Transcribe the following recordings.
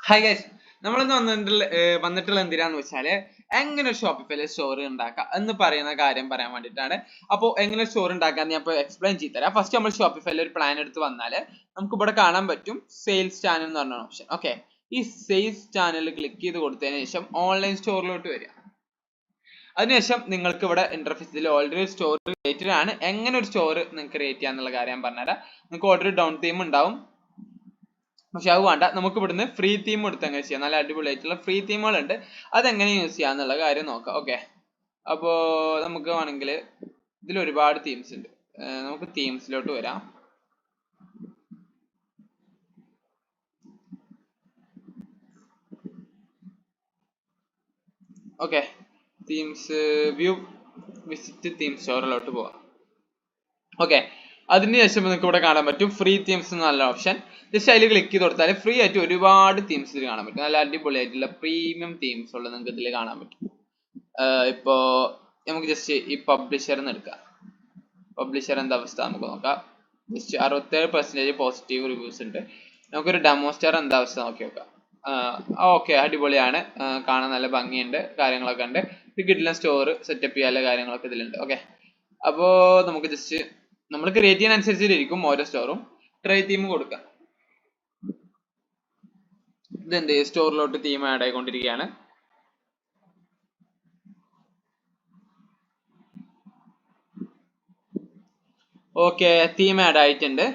Hi guys, നമ്മളിന്ന് വന്നിട്ടുള്ള എന്തിനാന്ന് വെച്ചാല് എങ്ങനെ ഒരു ഷോപ്പിഫൈയിലെ സ്റ്റോർ ഉണ്ടാക്കാം എന്ന് പറയുന്ന കാര്യം പറയാൻ വേണ്ടിയിട്ടാണ്. അപ്പോൾ എങ്ങനെ സ്റ്റോർ ഉണ്ടാക്കാന്ന് ഞാൻ ഇപ്പോൾ എക്സ്പ്ലെയിൻ ചെയ്ത് തരാം. ഫസ്റ്റ് നമ്മൾ ഷോപ്പിഫൈയിൽ ഒരു പ്ലാൻ എടുത്ത് വന്നാൽ നമുക്ക് ഇവിടെ കാണാൻ പറ്റും സെയിൽസ് ചാനൽ എന്ന് പറഞ്ഞ ഓപ്ഷൻ. ഓക്കെ, ഈ സെയിൽസ് ചാനൽ ക്ലിക്ക് ചെയ്ത് കൊടുത്തതിന് ശേഷം ഓൺലൈൻ സ്റ്റോറിലോട്ട് വരിക. അതിനുശേഷം നിങ്ങൾക്ക് ഇവിടെ ഇന്റർഫേസിൽ ഓൾറെഡി സ്റ്റോർ ക്രിയേറ്റഡ് ആണ്. എങ്ങനെ ഒരു സ്റ്റോർ നിങ്ങൾക്ക് ക്രിയേറ്റ് ചെയ്യാന്നുള്ള കാര്യം ഞാൻ പറഞ്ഞുതരാം. നിങ്ങൾക്ക് ഓൾറെഡി ഡൗൺ തീം ഉണ്ടാവും, പക്ഷെ അത് വേണ്ട. നമുക്ക് ഇവിടുന്ന് ഫ്രീ തീം എടുത്ത് എങ്ങനെ ചെയ്യാം. നല്ല അടിപൊളിയായിട്ടുള്ള ഫ്രീ തീമുകളുണ്ട്, അതെങ്ങനെ യൂസ് ചെയ്യാന്നുള്ള കാര്യം നോക്കാം. ഓക്കെ, അപ്പോൾ നമുക്ക് വേണമെങ്കിൽ ഇതിൽ ഒരുപാട് തീംസ് ഉണ്ട്. നമുക്ക് തീംസിലോട്ട് വരാം. Okay, themes view visit theme സ്റ്റോറിലോട്ട് പോവാം. ഓക്കെ, അതിനുശേഷം നിങ്ങൾക്ക് ഇവിടെ കാണാൻ പറ്റും ഫ്രീ തീംസ് നല്ല ഓപ്ഷൻ. ജസ്റ്റ് അതിൽ ക്ലിക്ക് ചെയ്ത് കൊടുത്താൽ ഫ്രീ ആയിട്ട് ഒരുപാട് തീംസ് ഇതിൽ കാണാൻ പറ്റും. നല്ല അടിപൊളിയായിട്ടുള്ള പ്രീമിയം തീംസ് ഉള്ളത് നിങ്ങൾക്ക് ഇതിൽ കാണാൻ പറ്റും. ഇപ്പോ നമുക്ക് ജസ്റ്റ് ഈ പബ്ലിഷർ എടുക്കാം. പബ്ലിഷർ എന്താ അവസ്ഥ നമുക്ക് നോക്കാം. ജസ്റ്റ് 67% പോസിറ്റീവ് റിവ്യൂസ് ഉണ്ട്. നമുക്കൊരു ഡെമോ സ്റ്റാർ എന്താ അവസ്ഥ നോക്കി നോക്കാം. ഓക്കെ, അടിപൊളിയാണ്, കാണാൻ നല്ല ഭംഗിയുണ്ട്, കാര്യങ്ങളൊക്കെ ഉണ്ട്. കിഡിലെ സ്റ്റോർ സെറ്റപ്പ് ചെയ്യാനുള്ള കാര്യങ്ങളൊക്കെ ഇതിലുണ്ട്. ഓക്കെ, അപ്പോൾ നമുക്ക് ജസ്റ്റ് നമ്മൾ ക്രിയേറ്റ് ചെയ്യാൻ അനുസരിച്ചിരിക്കും ഓരോ സ്റ്റോറും. ട്രൈ തീം കൊടുക്കാം. ഇതെന്ത് സ്റ്റോറിലോട്ട് തീം ആഡ് ആയിക്കൊണ്ടിരിക്കുകയാണ്. ഓക്കെ, തീം ആഡ് ആയിട്ടുണ്ട്.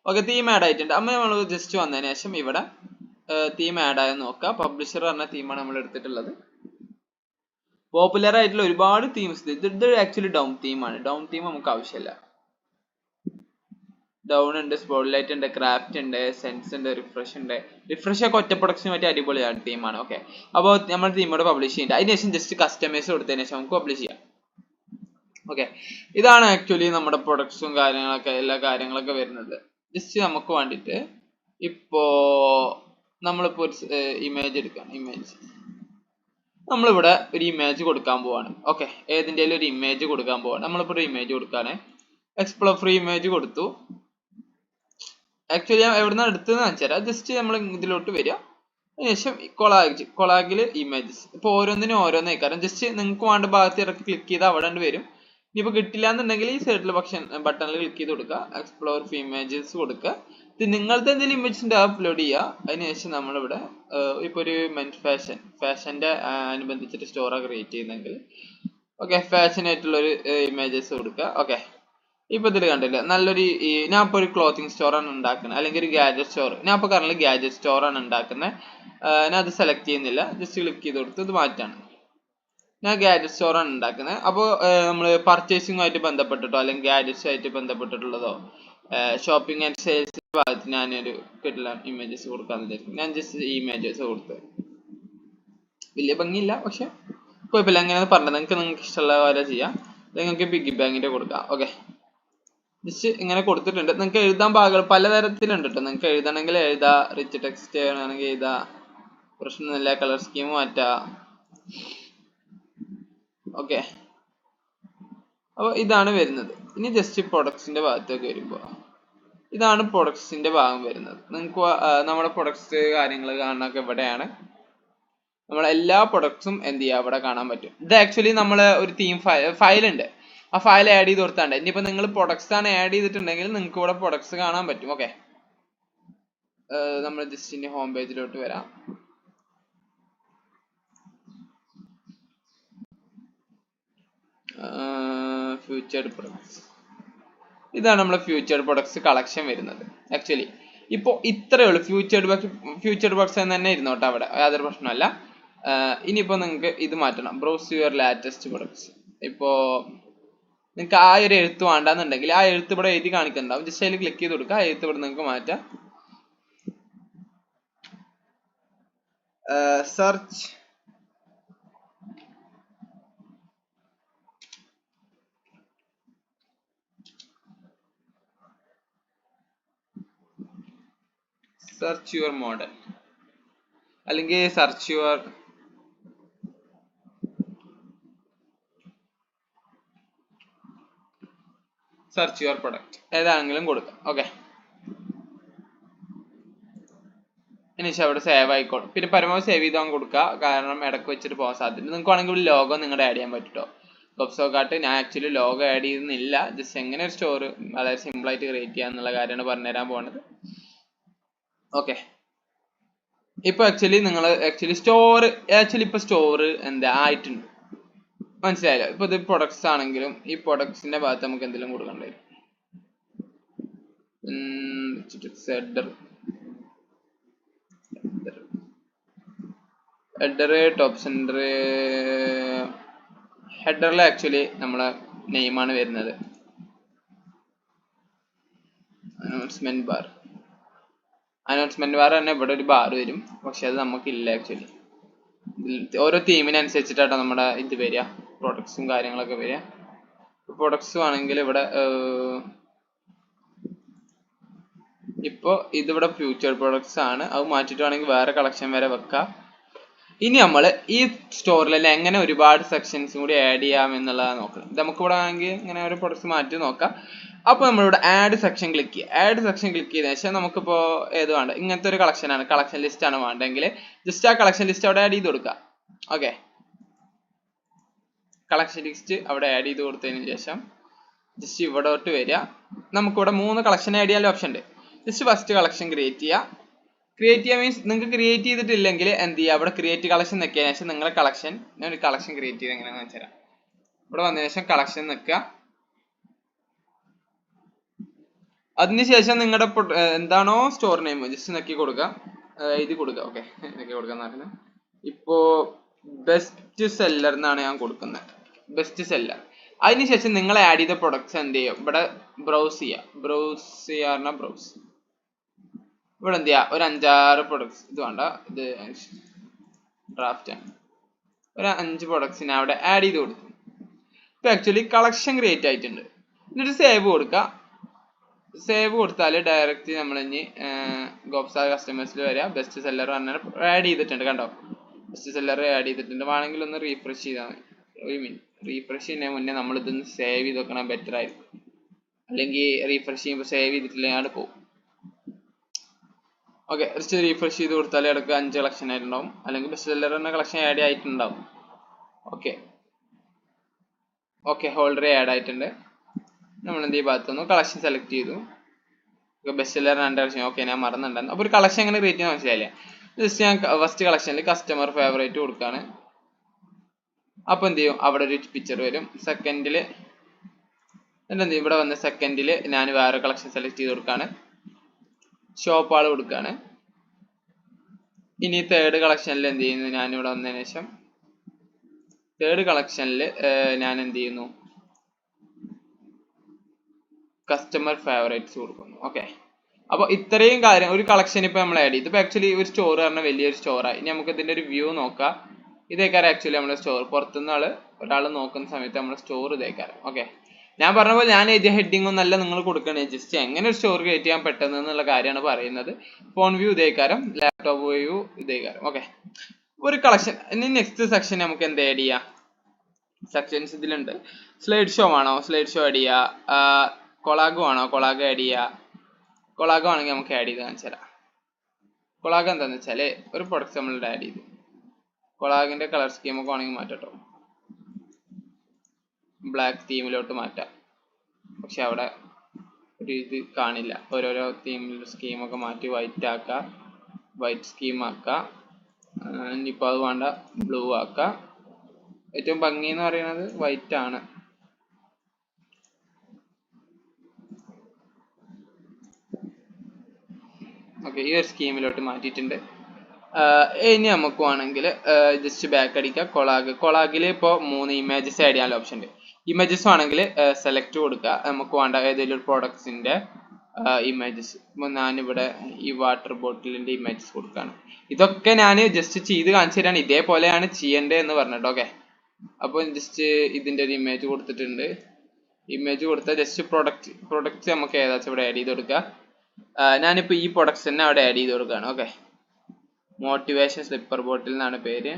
ഓക്കെ, തീം ആഡ് ആയിട്ടുണ്ട്. അമ്മ നമ്മൾ ജസ്റ്റ് വന്നതിന് ശേഷം ഇവിടെ തീം ആഡ് ആയെന്ന് നോക്കാം. പബ്ലിഷർ പറഞ്ഞ തീമാണ് നമ്മൾ എടുത്തിട്ടുള്ളത്. പോപ്പുലർ ആയിട്ടുള്ള ഒരുപാട് തീംസ്. ഇത് ആക്ച്വലി ഡൗൺ തീമാണ്. ഡൗൺ തീം നമുക്ക് ആവശ്യമില്ല. ഡൗൺ ഉണ്ട്, സ്പോട്ട്ലൈറ്റ് ഉണ്ട്, ക്രാഫ്റ്റ് ഉണ്ട്, സെൻസ് ഉണ്ട്, റിഫ്രഷ് ഉണ്ട്. റിഫ്രഷ് ഒക്കെ ഒറ്റ പ്രൊഡക്ഷൻ പറ്റി അടിപൊളിയാണ് തീമാണ്. ഓക്കെ, അപ്പോൾ നമ്മൾ തീമോട് പബ്ലിഷ് ചെയ്യുന്നുണ്ട്. അതിനുശേഷം ജസ്റ്റ് കസ്റ്റമൈസ് കൊടുത്തതിന് ശേഷം നമുക്ക് പബ്ലിഷ് ചെയ്യാം. ഓക്കെ, ഇതാണ് ആക്ച്വലി നമ്മുടെ പ്രൊഡക്ട്സും കാര്യങ്ങളൊക്കെ എല്ലാ കാര്യങ്ങളൊക്കെ വരുന്നത്. ജസ്റ്റ് നമുക്ക് വേണ്ടിയിട്ട് ഇപ്പോ നമ്മളിപ്പോ ഒരു ഇമേജ് എടുക്കാം. നമ്മളിവിടെ ഒരു ഇമേജ് കൊടുക്കാൻ പോവാണ്. ഓക്കെ, ഏതിൻ്റെലും ഒരു ഇമേജ് കൊടുക്കാൻ പോവാണ്. നമ്മളിപ്പോ ഒരു ഇമേജ് കൊടുക്കാണ്. എക്സ്പ്ലോർ ഫ്രീ ഇമേജ് കൊടുത്തു. ആക്ച്വലി ഞാൻ എവിടുന്ന എടുത്തതെന്ന് വെച്ചാൽ ജസ്റ്റ് നമ്മൾ ഇതിലോട്ട് വരിക. അതിനുശേഷം കൊളാഗിൽ ഇമേജസ്. ഇപ്പോൾ ഓരോന്നിനും ഓരോന്നേക്കാരം. ജസ്റ്റ് നിങ്ങൾക്ക് വേണ്ട ഭാഗത്ത് ഇറക്കി ക്ലിക്ക് ചെയ്താൽ അവിടെ വരും. ഇനിയിപ്പോൾ കിട്ടില്ല എന്നുണ്ടെങ്കിൽ ഈ സൈഡിൽ ബട്ടണിൽ ക്ലിക്ക് ചെയ്ത് കൊടുക്കുക. എക്സ്പ്ലോർ ഫ്രീ ഇമേജസ് കൊടുക്കുക. ഇത് നിങ്ങളുടെ എന്തെങ്കിലും ഇമേജിൻ്റെ അപ്ലോഡ് ചെയ്യുക. അതിനുശേഷം നമ്മളിവിടെ ഇപ്പോൾ ഒരു മെൻസ് ഫാഷൻ്റെ അനുബന്ധിച്ചിട്ട് സ്റ്റോറാണ് ക്രിയേറ്റ് ചെയ്യുന്നതെങ്കിൽ ഓക്കെ, ഫാഷനായിട്ടുള്ളൊരു ഇമേജസ് കൊടുക്കുക. ഓക്കെ, ഇപ്പൊ ഇതിൽ കണ്ടില്ല, നല്ലൊരു ഞാൻ ഇപ്പൊ ഒരു ക്ലോത്തിങ് സ്റ്റോർ ആണ് ഉണ്ടാക്കുന്നത്, അല്ലെങ്കിൽ ഒരു ഗാഡ്ജറ്റ് സ്റ്റോർ. ഞാൻ ഇപ്പൊ കറന്റ് ഗാഡ്ജറ്റ് സ്റ്റോർ ആണ് ഉണ്ടാക്കുന്നത്. ഞാൻ അത് സെലക്ട് ചെയ്യുന്നില്ല, ജസ്റ്റ് ക്ലിക്ക് ചെയ്ത് കൊടുത്ത് ഇത് മാറ്റാണ്. ഞാൻ ഗാഡ്ജറ്റ് സ്റ്റോർ ആണ് ഉണ്ടാക്കുന്നത്. അപ്പോൾ നമ്മൾ പർച്ചേസിംഗുമായിട്ട് ബന്ധപ്പെട്ടിട്ടോ അല്ലെങ്കിൽ ഗാഡ്ജറ്റ്സ് ആയിട്ട് ബന്ധപ്പെട്ടിട്ടുള്ളതോ ഷോപ്പിംഗ് ആൻഡ് സെയിൽസ് ഭാഗത്ത് ഞാനൊരു കിട്ടില്ല ഇമേജസ് കൊടുക്കാന്ന് വിചാരിക്കും. ഞാൻ ജസ്റ്റ് ഈ ഇമേജസ് കൊടുത്ത് വലിയ ഭംഗിയില്ല, പക്ഷെ കുഴപ്പമില്ല. എങ്ങനെയാന്ന് പറഞ്ഞത് നിങ്ങൾക്ക് ഇഷ്ടമുള്ള പോലെ ചെയ്യാം. നിങ്ങൾക്ക് പിഗ്ഗി ബാങ്കിന്റെ കൊടുക്കാം. ഓക്കെ, ജസ്റ്റ് ഇങ്ങനെ കൊടുത്തിട്ടുണ്ട്. നിങ്ങൾക്ക് എഴുതാൻ പലതരത്തിലുണ്ട് കേട്ടോ. നിങ്ങൾക്ക് എഴുതണമെങ്കിൽ എഴുതാ, റിച്ച് ടെക്സ്റ്റ് ആണെങ്കിൽ എഴുതാ, പ്രശ്നമൊന്നുമില്ല. കളർ സ്കീം മാറ്റാം. ഓക്കെ, അപ്പോൾ ഇതാണ് വരുന്നത്. ഇനി ജസ്റ്റ് പ്രൊഡക്ട്സിന്റെ ഭാഗത്തേക്ക് വരുമ്പോൾ ഇതാണ് പ്രൊഡക്ട്സിന്റെ ഭാഗം വരുന്നത്. നിങ്ങൾക്ക് നമ്മുടെ പ്രൊഡക്ട്സ് കാര്യങ്ങൾ കാണാനൊക്കെ ഇവിടെയാണ്. നമ്മളെ എല്ലാ പ്രൊഡക്ട്സും എന്ത് ചെയ്യുക ഇവിടെ കാണാൻ പറ്റും. ഇത് ആക്ച്വലി നമ്മൾ ഒരു തീം ഫയൽ ഉണ്ട്, ആ ഫയൽ ആഡ് ചെയ്ത് കൊടുത്താണ്ട്. ഇനിയിപ്പോൾ നിങ്ങൾ പ്രൊഡക്ട്സ് ആണ് ആഡ് ചെയ്തിട്ടുണ്ടെങ്കിൽ നിങ്ങൾക്ക് ഇവിടെ പ്രൊഡക്ട്സ് കാണാൻ പറ്റും. ഓക്കെ, നമ്മൾ ജസ്റ്റ് ഇനി ഹോം പേജിലോട്ട് വരാം. ഫ്യൂച്ചർഡ് പ്രൊഡക്ട്സ്, ഇതാണ് നമ്മളെ ഫ്യൂച്ചർഡ് പ്രൊഡക്ട്സ് കളക്ഷൻ വരുന്നത്. ആക്ച്വലി ഇപ്പോൾ ഇത്രയേ ഉള്ളൂ. ഫ്യൂച്ചർഡ് പ്രൊഡക്ട്സ് എന്ന് തന്നെ ഇരുന്നോട്ടെ, അവിടെ യാതൊരു പ്രശ്നമല്ല. ഇനിയിപ്പോൾ നിങ്ങൾക്ക് ഇത് മാറ്റണം, ബ്രൗസ് യുവർ ലാറ്റസ്റ്റ് പ്രൊഡക്ട്സ്. ഇപ്പോൾ നിങ്ങൾക്ക് ആ ഒരു എഴുത്ത് വേണ്ടാന്നുണ്ടെങ്കിൽ ആ എഴുത്ത് ഇവിടെ എഴുതി കാണിക്കുന്നുണ്ടാവും. ജസ്റ്റ് അതിൽ ക്ലിക്ക് ചെയ്ത് കൊടുക്കുക. ആ എഴുത്ത് ഇവിടെ നിങ്ങൾക്ക് മാറ്റാം. സെർച്ച് യുവർ മോഡൽ, അല്ലെങ്കിൽ സെർച്ച് യുവർ പ്രൊഡക്റ്റ്, ഏതാണെങ്കിലും കൊടുക്കാം. ഓക്കെ, അതിനുശേഷം അവിടെ സേവ് ആയിക്കോളും. പിന്നെ പരമാവധി സേവ് ചെയ്താൽ കൊടുക്കുക, കാരണം ഇടയ്ക്ക് വെച്ചിട്ട് പോകാൻ സാധ്യത. നിങ്ങൾക്ക് വേണമെങ്കിൽ ലോഗോ നിങ്ങളുടെ ആഡ് ചെയ്യാൻ പറ്റുമോ. ഗോപ്സോക്കാട്ട് ഞാൻ ആക്ച്വലി ലോഗോ ആഡ് ചെയ്യുന്നില്ല, ജസ്റ്റ് എങ്ങനെ ഒരു സ്റ്റോർ അതായത് സിമ്പിളായിട്ട് ക്രിയേറ്റ് ചെയ്യാം എന്നുള്ള കാര്യമാണ് പറഞ്ഞുതരാൻ പോകുന്നത്. ഓക്കെ, ഇപ്പൊ ആക്ച്വലി സ്റ്റോർ എന്താ ആയിട്ടുണ്ട്, മനസ്സിലായല്ലോ. ഇപ്പൊ ഇത് പ്രൊഡക്ട്സ് ആണെങ്കിലും ഈ പ്രൊഡക്ട്സിന്റെ ഭാഗത്ത് നമുക്ക് എന്തെങ്കിലും കൊടുക്കേണ്ടി വരും. ഹെഡർ ടോപ്പ് സെന്റർ, ഹെഡറിൽ ആക്ച്വലി നമ്മളെ നെയിമാണ് വരുന്നത്. അനൗൺസ്മെന്റ് ബാർ തന്നെ ഇവിടെ ഒരു ബാർ വരും, പക്ഷെ അത് നമുക്കില്ല ആക്ച്വലി. ഓരോ തീമിനനുസരിച്ചിട്ടാണ് നമ്മുടെ ഇത് വരിക, പ്രൊഡക്ട്സും കാര്യങ്ങളൊക്കെ വരിക. പ്രൊഡക്ട്സ് ആണെങ്കിൽ ഇവിടെ ഇപ്പൊ ഇതിവിടെ ഫ്യൂച്ചർ പ്രൊഡക്ട്സ് ആണ്, അത് മാറ്റിയിട്ട് വേണമെങ്കിൽ വേറെ കളക്ഷൻ വരെ വെക്കാം. ഇനി നമ്മൾ ഈ സ്റ്റോറിൽ എങ്ങനെ ഒരുപാട് സെക്ഷൻസും കൂടി ആഡ് ചെയ്യാം എന്നുള്ളതാണ് നോക്കണം. നമുക്കിവിടെ ആണെങ്കിൽ ഇങ്ങനെ ഒരു പ്രൊഡക്ട്സ് മാറ്റി നോക്കാം. അപ്പോൾ നമ്മളിവിടെ ആഡ് സെക്ഷൻ ക്ലിക്ക് ചെയ്യുക. ആഡ് സെക്ഷൻ ക്ലിക്ക് ചെയ്തതിനു ശേഷം നമുക്കിപ്പോൾ ഏത് വേണ്ട, ഇങ്ങനത്തെ ഒരു കളക്ഷനാണ്, കളക്ഷൻ ലിസ്റ്റ് ആണ് വേണ്ടെങ്കിൽ ജസ്റ്റ് ആ കളക്ഷൻ ലിസ്റ്റ് അവിടെ ആഡ് ചെയ്ത് കൊടുക്കുക. ഓക്കെ, കളക്ഷൻ ലിസ്റ്റ് അവിടെ ആഡ് ചെയ്ത് കൊടുത്തതിന് ശേഷം ജസ്റ്റ് ഇവിടോട്ട് വരിക. നമുക്കിവിടെ 3 കളക്ഷൻ ആഡ് ചെയ്യാൻ ഓപ്ഷൻ ഉണ്ട്. ജസ്റ്റ് ഫസ്റ്റ് കളക്ഷൻ ക്രിയേറ്റ് ചെയ്യുക. ക്രിയേറ്റ് ചെയ്യാൻ മീൻസ് നിങ്ങൾക്ക് ക്രിയേറ്റ് ചെയ്തിട്ടില്ലെങ്കിൽ എന്ത് ചെയ്യുക, അവിടെ ക്രിയേറ്റ് കളക്ഷൻ നിൽക്കിയതിനു ശേഷം നിങ്ങളെ കളക്ഷൻ, ഞാൻ ഒരു കളക്ഷൻ ക്രിയേറ്റ് ചെയ്ത് എങ്ങനെയാണെന്ന് വെച്ചുതരാം. ഇവിടെ വന്നതിന് ശേഷം കളക്ഷൻ നിൽക്കുക. അതിനുശേഷം നിങ്ങളുടെ എന്താണോ സ്റ്റോർ നെയിം ജസ്റ്റ് നക്കി കൊടുക്കുക, എഴുതി കൊടുക്കുക. ഓക്കെ, നക്കി കൊടുക്കാന്ന് പറയുന്നത് ഇപ്പോ ബെസ്റ്റ് സെല്ലർ എന്നാണ് ഞാൻ കൊടുക്കുന്നത്, ബെസ്റ്റ് സെല്ലർ. അതിനുശേഷം നിങ്ങൾ ആഡ് ചെയ്ത പ്രൊഡക്ട്സ് എന്ത് ചെയ്യും, ഇവിടെ ബ്രൗസ് ചെയ്യുക. ബ്രൗസ് ഇവിടെ എന്ത് ചെയ്യുക, ഒരു 5-6 പ്രൊഡക്ട്സ്, ഇത് വേണ്ട, ഇത് ഡ്രാഫ്റ്റ് ആണ്, ഒരു 5 പ്രൊഡക്ട്സിനെ അവിടെ ആഡ് ചെയ്ത് കൊടുക്കും. ഇപ്പൊ ആക്ച്വലി കളക്ഷൻ ക്രിയേറ്റ് ആയിട്ടുണ്ട്. എന്നിട്ട് സേവ് കൊടുക്കുക. സേവ് കൊടുത്താൽ ഡയറക്റ്റ് നമ്മൾ ഇനി ഗോപ്സാ കസ്റ്റമേഴ്സിൽ വരിക. ബെസ്റ്റ് സെല്ലർ പറഞ്ഞാൽ ആഡ് ചെയ്തിട്ടുണ്ട്, കണ്ടോ, ബെസ്റ്റ് സെല്ലർ ആഡ് ചെയ്തിട്ടുണ്ട്. വേണമെങ്കിൽ ഒന്ന് റീഫ്രഷ് ചെയ്താൽ മതി. ഒരു മിനിറ്റ്, റീഫ്രഷ് ചെയ്യുന്നതിന് മുന്നേ നമ്മൾ ഇതൊന്ന് സേവ് ചെയ്ത് വെക്കണം, ബെറ്റർ ആയിരിക്കും. അല്ലെങ്കിൽ റീഫ്രഷ് ചെയ്യുമ്പോൾ സേവ് ചെയ്തിട്ടില്ലെങ്കിൽ അവിടെ പോകും. ഓക്കെ, ജസ്റ്റ് റീഫ്രഷ് ചെയ്ത് കൊടുത്താൽ ഇടയ്ക്ക് 5 കളക്ഷൻ ആയിട്ടുണ്ടാവും, അല്ലെങ്കിൽ ബെസ്റ്റ് സെല്ലർ എന്ന കളക്ഷൻ ആഡ് ആയിട്ടുണ്ടാവും. ഓക്കെ, ഹോൾഡർ ആഡ് ആയിട്ടുണ്ട്. നമ്മൾ എന്ത് ഈ ഭാഗത്തുനിന്ന് കളക്ഷൻ സെലക്ട് ചെയ്തു. Best seller 2 collection. ഓക്കെ, ഞാൻ മറന്നിട്ടുണ്ടായിരുന്നു. അപ്പോൾ ഒരു കളക്ഷൻ എങ്ങനെ ക്രിയേറ്റ് ചെയ്യാൻ മനസ്സിലായില്ലേ. ജസ്റ്റ് ഞാൻ ഫസ്റ്റ് കളക്ഷനിൽ കസ്റ്റമർ ഫേവറേറ്റ് കൊടുക്കുകയാണ്. അപ്പോൾ എന്ത് ചെയ്യും, അവിടെ ഒരു പിക്ചർ വരും. സെക്കൻഡിൽ എന്ത് ചെയ്യും, ഇവിടെ വന്ന സെക്കൻഡിൽ ഞാൻ വേറെ കളക്ഷൻ സെലക്ട് ചെയ്ത് കൊടുക്കുകയാണ്, ഷോപ്പ് ആൾ കൊടുക്കുകയാണ്. ഇനി തേർഡ് കളക്ഷനിൽ എന്ത് ചെയ്യുന്നു, ഞാനിവിടെ വന്നതിന് ശേഷം തേർഡ് കളക്ഷനിൽ ഞാൻ എന്ത് ചെയ്യുന്നു, കസ്റ്റമർ ഫേവറേറ്റ്സ് കൊടുക്കുന്നു. ഓക്കെ, അപ്പോൾ ഇത്രയും കാര്യം ഒരു കളക്ഷൻ ഇപ്പോൾ നമ്മൾ ആഡ് ചെയ്തു. ഇപ്പോൾ ആക്ച്വലി ഒരു സ്റ്റോർ പറഞ്ഞാൽ വലിയൊരു സ്റ്റോറായി. ഇനി നമുക്ക് ഇതിൻ്റെ ഒരു വ്യൂ നോക്കാം. ഇതേക്കാരം ആക്ച്വലി നമ്മുടെ സ്റ്റോർ. പുറത്തുനിന്ന് ഒരാൾ നോക്കുന്ന സമയത്ത് നമ്മുടെ സ്റ്റോർ ഇതേക്കാരം. ഓക്കെ, ഞാൻ പറഞ്ഞ പോലെ ഞാൻ എഴുതിയ ഹെഡിങ് ഒന്നല്ല നിങ്ങൾ കൊടുക്കണേ, ജസ്റ്റ് എങ്ങനെ ഒരു സ്റ്റോർ ക്രിയേറ്റ് ചെയ്യാൻ പെട്ടെന്ന് എന്നുള്ള കാര്യമാണ് പറയുന്നത്. ഫോൺ വ്യൂ ഇതേക്കാരം, ലാപ്ടോപ്പ് വ്യൂ ഇതേക്കാരം. ഓക്കെ, ഒരു കളക്ഷൻ. ഇനി നെക്സ്റ്റ് സെക്ഷൻ നമുക്ക് എന്ത് ആഡ് ചെയ്യാം, സെക്ഷൻസ് ഇതിലുണ്ട്. സ്ലൈഡ് ഷോ ആണോ, സ്ലൈഡ് ഷോ ആഡ് ചെയ്യുക. കൊളാഗോ ആണോ, കൊളാഗോ ആഡ് ചെയ്യുക. കൊളാഗോ ആണെങ്കിൽ നമുക്ക് ആഡ് ചെയ്ത് കാണിച്ചു തരാം. കൊളാഗോ എന്താണെന്ന് വെച്ചാൽ ഒരു പ്രൊഡക്റ്റ് നമ്മളിവിടെ ആഡ് ചെയ്തു. കൊളാഗിൻ്റെ കളർ സ്കീമൊക്കെ ആണെങ്കിൽ മാറ്റട്ടോ, ബ്ലാക്ക് തീമിലോട്ട് മാറ്റാം. പക്ഷെ അവിടെ ഒരു ഇത് കാണില്ല. ഓരോരോ തീമിൽ സ്കീമൊക്കെ മാറ്റി വൈറ്റ് ആക്കുക, വൈറ്റ് സ്കീം ആക്കുക. ഇനിയിപ്പോൾ അത് വേണ്ട, ബ്ലൂ ആക്കുക. ഏറ്റവും ഭംഗി എന്ന് പറയുന്നത് വൈറ്റ് ആണ്. ഓക്കെ, ഈ ഒരു സ്കീമിലോട്ട് മാറ്റിയിട്ടുണ്ട്. ഇനി നമുക്ക് വേണമെങ്കിൽ ജസ്റ്റ് ബാക്ക് അടിക്കുക. കൊളാഗിൽ ഇപ്പോൾ 3 ഇമേജസ് ആഡ് ചെയ്യാനുള്ള ഓപ്ഷൻ ഉണ്ട്. ഇമേജസ് ആണെങ്കിൽ സെലക്ട് കൊടുക്കുക. നമുക്ക് വേണ്ട ഏതെങ്കിലും ഒരു പ്രൊഡക്ട്സിൻ്റെ ഇമേജസ്. ഇപ്പോൾ ഞാനിവിടെ ഈ വാട്ടർ ബോട്ടിലിൻ്റെ ഇമേജസ് കൊടുക്കുകയാണ്. ഇതൊക്കെ ഞാൻ ജസ്റ്റ് ചെയ്ത് കാണിച്ചു തരാണ്, ഇതേപോലെയാണ് ചെയ്യേണ്ടത് എന്ന് പറഞ്ഞിട്ട്. ഓക്കെ, അപ്പോൾ ജസ്റ്റ് ഇതിൻ്റെ ഒരു ഇമേജ് കൊടുത്തിട്ടുണ്ട്. ഇമേജ് കൊടുത്താൽ ജസ്റ്റ് പ്രൊഡക്റ്റ് നമുക്ക് ഏതാச்சுം ഇവിടെ ആഡ് ചെയ്ത് കൊടുക്കുക. ഞാനിപ്പോൾ ഈ പ്രൊഡക്ട്സ് തന്നെ അവിടെ ആഡ് ചെയ്ത് കൊടുക്കുകയാണ്. ഓക്കെ, മോട്ടിവേഷൻ സ്ലിപ്പർ ബോട്ടിൽ എന്നാണ് പേര്.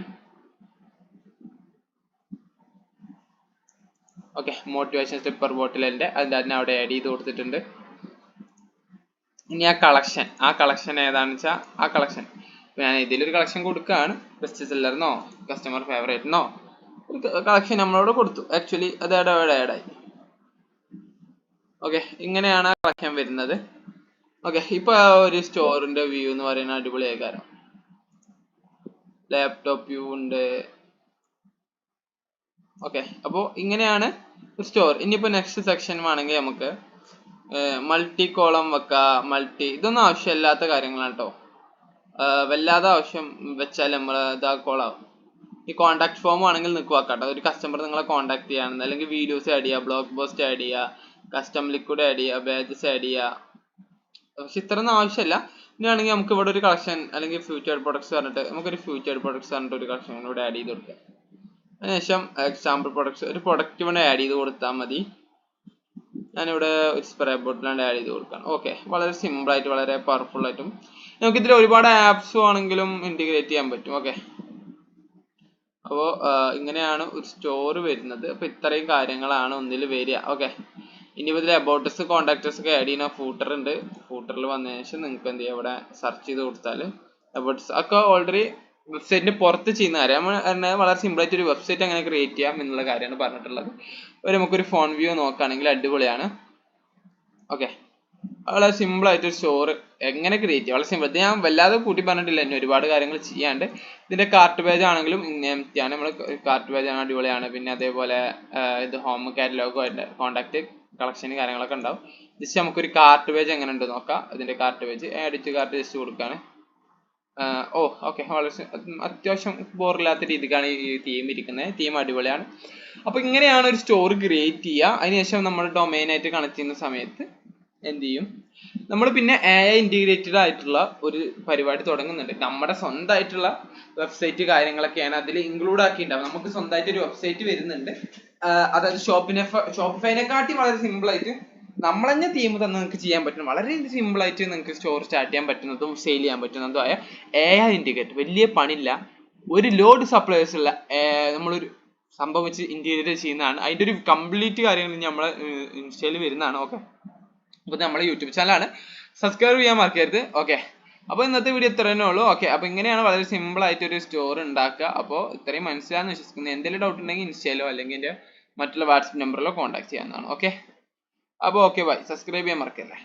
ഓക്കെ, മോട്ടിവേഷൻ സ്ലിപ്പർ ബോട്ടിലിൻ്റെ അതിൻ്റെ അവിടെ ആഡ് ചെയ്ത് കൊടുത്തിട്ടുണ്ട്. ഇനി ആ കളക്ഷൻ ഏതാണെന്ന് വെച്ചാൽ ആ കളക്ഷൻ ഞാൻ ഇതിലൊരു കളക്ഷൻ കൊടുക്കുകയാണ്. ബെസ്റ്റ് സെല്ലറിനോ കസ്റ്റമർ ഫേവറേറ്റിനോ ഒരു കളക്ഷൻ നമ്മളോട് കൊടുത്തു. ആക്ച്വലി അത് ആഡായി. ഓക്കെ, ഇങ്ങനെയാണ് കളക്ഷൻ വരുന്നത്. ഓക്കെ, ഇപ്പൊ ഒരു സ്റ്റോറിന്റെ വ്യൂ എന്ന് പറയുന്ന അടിപൊളിയായ കാര്യം. ലാപ്ടോപ്പ് വ്യൂ ഉണ്ട്. ഓക്കെ, അപ്പോൾ ഇങ്ങനെയാണ് സ്റ്റോർ. ഇനിയിപ്പോ നെക്സ്റ്റ് സെക്ഷൻ വേണമെങ്കിൽ നമുക്ക് മൾട്ടി കോളം വെക്കാം. ഇതൊന്നും ആവശ്യമില്ലാത്ത കാര്യങ്ങളാണ് കേട്ടോ. വല്ലാതെ ആവശ്യം വെച്ചാൽ നമ്മൾ കോളാവും. ഈ കോണ്ടാക്ട് ഫോം ആണെങ്കിൽ നിങ്ങൾക്ക് വെക്കാം കേട്ടോ. ഒരു കസ്റ്റമർ നിങ്ങളെ കോണ്ടാക്ട് ചെയ്യാണെന്ന്, അല്ലെങ്കിൽ വീഡിയോസ് ആഡ് ചെയ്യുക, ബ്ലോഗ് പോസ്റ്റ് ആഡ് ചെയ്യുക, കസ്റ്റം ലിക്വിഡ് ആഡ് ചെയ്യുക, ബാജസ് ആഡ് ചെയ്യുക. പക്ഷെ ഇത്രയൊന്നും ആവശ്യമില്ല. ഇനിയാണെങ്കിൽ നമുക്ക് ഇവിടെ ഒരു കളക്ഷൻ അല്ലെങ്കിൽ ഫ്യൂച്ചേർഡ് പ്രൊഡക്ട്സ് പറഞ്ഞിട്ട് നമുക്കൊരു ഫ്യൂച്ചേർഡ് പ്രൊഡക്ട്സ് പറഞ്ഞിട്ട് ഒരു കളക്ഷൻ ഇവിടെ ആഡ് ചെയ്ത് കൊടുക്കാം. അതിനുശേഷം എക്സാമ്പിൾ പ്രൊഡക്ട്സ് ഒരു പ്രൊഡക്റ്റ് ഇവിടെ ആഡ് ചെയ്ത് കൊടുത്താൽ മതി. ഞാനിവിടെ ഒരു സ്പ്രേ ബോട്ടിലാണ് ആഡ് ചെയ്ത് കൊടുക്കണം. ഓക്കെ, വളരെ സിമ്പിൾ ആയിട്ട് വളരെ പവർഫുൾ ആയിട്ടും നമുക്കിതിൽ ഒരുപാട് ആപ്സ് ആണെങ്കിലും ഇന്റഗ്രേറ്റ് ചെയ്യാൻ പറ്റും. ഓക്കെ, അപ്പോൾ ഇങ്ങനെയാണ് ഒരു സ്റ്റോർ വരുന്നത്. അപ്പോൾ ഇത്രയും കാര്യങ്ങളാണ് ഒന്നിൽ വരിക. ഓക്കെ, ഇനി ഇതിൽ അബൌട്ടസ് കോണ്ടാക്ടേഴ്സ് ഒക്കെ ആഡ് ചെയ്യുന്ന ഫൂട്ടർ ഉണ്ട്. ഫൂട്ടറിൽ വന്നതിന് ശേഷം നിങ്ങൾക്ക് എന്ത് ചെയ്യാം, ഇവിടെ സെർച്ച് ചെയ്ത് കൊടുത്താൽ അബൌട്ട്സ് ഒക്കെ ഓൾറെഡി വെബ്സൈറ്റിന്റെ പുറത്ത് ചെയ്യുന്ന കാര്യം. നമ്മൾ വളരെ സിമ്പിൾ ആയിട്ട് ഒരു വെബ്സൈറ്റ് എങ്ങനെ ക്രിയേറ്റ് ചെയ്യാം എന്നുള്ള കാര്യമാണ് പറഞ്ഞിട്ടുള്ളത്. നമുക്കൊരു ഫോൺ വ്യൂ നോക്കുകയാണെങ്കിൽ അടിപൊളിയാണ്. ഓക്കെ, വളരെ സിമ്പിൾ ആയിട്ട് ഒരു സ്റ്റോർ എങ്ങനെ ക്രിയേറ്റ് ചെയ്യാം, വളരെ സിമ്പിൾ. ഞാൻ വല്ലാതെ കൂട്ടി പറഞ്ഞിട്ടില്ല, ഇനി ഒരുപാട് കാര്യങ്ങൾ ചെയ്യാണ്ട്. ഇതിന്റെ കാർട്ട് പേജ് ആണെങ്കിലും ഇങ്ങനെയാണ്. നമ്മൾ കാർട്ട് പേജ് ആണ്, അടിപൊളിയാണ്. പിന്നെ അതേപോലെ ഇത് ഹോം കാറ്റലോഗോ കോണ്ടാക്ട് കളക്ഷൻ കാര്യങ്ങളൊക്കെ ഉണ്ടാവും. ജസ്റ്റ് നമുക്കൊരു കാർട്ട് പേജ് എങ്ങനെ ഉണ്ട് നോക്കാം. ഇതിന്റെ cart page edit cart just കൊടുക്കുകയാണ്. ഓക്കെ, വളരെ അത്യാവശ്യം ബോറില്ലാത്ത രീതിക്കാണ് ഈ തീം ഇരിക്കുന്നത്. തീം അടിപൊളിയാണ്. അപ്പൊ ഇങ്ങനെയാണ് ഒരു സ്റ്റോർ ക്രിയേറ്റ് ചെയ്യുക. അതിനുശേഷം നമ്മൾ ഡൊമൈൻ ആയിട്ട് കണക്ട് ചെയ്യുന്ന സമയത്ത് എന്ത് ചെയ്യും, നമ്മൾ പിന്നെ AI ഇന്റഗ്രേറ്റഡ് ആയിട്ടുള്ള ഒരു പരിപാടി തുടങ്ങുന്നുണ്ട്. നമ്മുടെ സ്വന്തമായിട്ടുള്ള വെബ്സൈറ്റ് കാര്യങ്ങളൊക്കെയാണ് അതിൽ ഇൻക്ലൂഡ് ആക്കിയിട്ടുണ്ടാവും. നമുക്ക് സ്വന്തമായിട്ട് ഒരു വെബ്സൈറ്റ് വരുന്നുണ്ട്. അതായത് ഷോപ്പിഫൈനെക്കാട്ടി വളരെ സിമ്പിൾ ആയിട്ട് നമ്മൾ തന്നെ തീം തന്നെ നിങ്ങൾക്ക് ചെയ്യാൻ പറ്റും. വളരെ സിമ്പിൾ ആയിട്ട് നിങ്ങൾക്ക് സ്റ്റോർ സ്റ്റാർട്ട് ചെയ്യാൻ പറ്റുന്നതും സെയിൽ ചെയ്യാൻ പറ്റുന്നതും ആയ AI ഇന്റഗ്രേറ്റ്. വലിയ പണിയില്ല, ഒരു ലോഡ് സപ്ലൈസ് ഉള്ള നമ്മളൊരു സംഭവം വെച്ച് ഇന്റഗ്രേറ്റ് ചെയ്യുന്നതാണ്. അതിന്റെ ഒരു കംപ്ലീറ്റ് കാര്യങ്ങൾ നമ്മളെ ഇൻസ്റ്റയിൽ വരുന്നതാണ്. ഓക്കെ, അപ്പോൾ നമ്മുടെ യൂട്യൂബ് ചാനലാണ്, സബ്സ്ക്രൈബ് ചെയ്യാൻ മറക്കരുത്. ഓക്കെ, അപ്പോൾ ഇന്നത്തെ വീഡിയോ ഇത്ര തന്നെ ഉള്ളൂ. ഓക്കെ, അപ്പോൾ ഇങ്ങനെയാണ് വളരെ സിമ്പിൾ ആയിട്ട് ഒരു സ്റ്റോർ ഉണ്ടാക്കുക. അപ്പോൾ ഇത്രയും മനസ്സിലാണെന്ന് വിശ്വസിക്കുന്നു. എന്തെങ്കിലും ഡൗട്ട് ഉണ്ടെങ്കിൽ ഇൻസ്റ്റയിലോ അല്ലെങ്കിൽ എൻ്റെ മറ്റുള്ള വാട്സപ്പ് നമ്പറിലോ കോൺടാക്ട് ചെയ്യാവുന്നതാണ്. ഓക്കെ, അപ്പോൾ ഓക്കെ, ബൈ. സബ്സ്ക്രൈബ് ചെയ്യാൻ മറക്കല്ലേ.